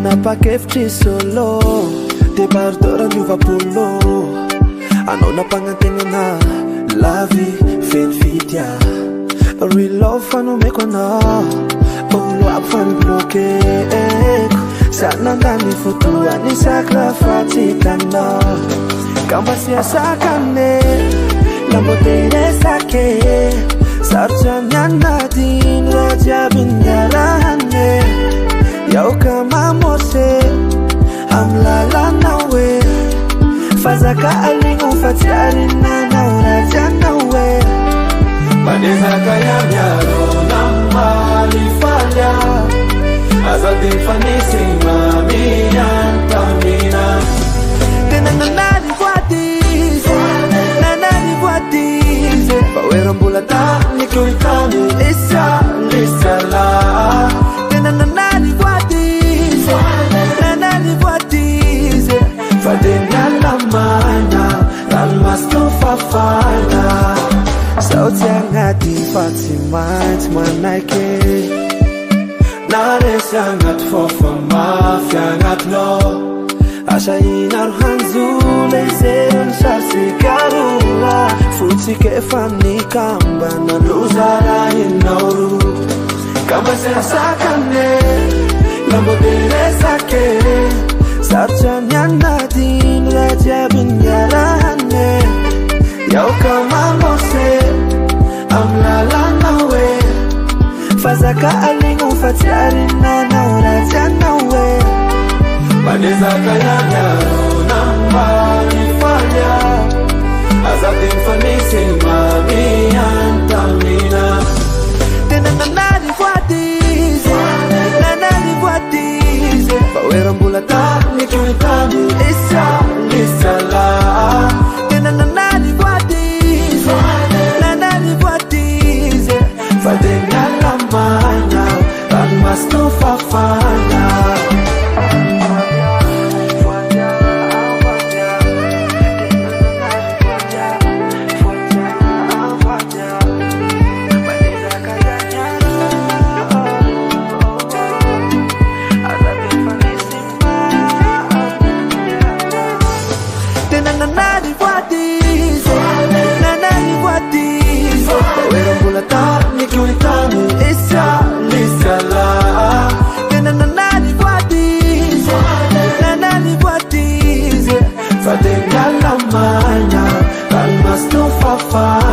nanapa-kevitry solo débardeur miovapolo anao nampagnantenana lavy fenifitya real love fanomeko anao olo aby fanibloqueko zanandany fotoany sakrafatsikanao kambasiasakane lamboteresake sarjamianadin rajiabingarahane yaoka mamose amlalanawe fazaka alingo fatsiarinanao rajanawe Padezaka ya miaro namalifanya azadinfanisi mamiantamina tena nanary voadize faoerambola Niku itani lisala tena nanary voadize fadenyalamana ralmastofafana sauti agnaty fatsy maintsy manaiky naresy agnaty fofa mafy agnatinao asa inaro hanjole zerony sasikaroa fotsika efa nikambana lozarahinao ro kambasiasakane lamboteresake sarotsa mianadiny rajiabingarahane yaoka mamose amlalanawe fazaka alingo fatsiarinanao rajanawe Padezaka ya miaro namalifanya azadinfanisi mamiantamina tena nanary voadize faoerambola Niku itani lisala tena nanary voadize fadenyalamana ralmastofafana nanary voadize faoerambola Niku itani lisala tena nanary voadize fadenyalamana ralmastofafana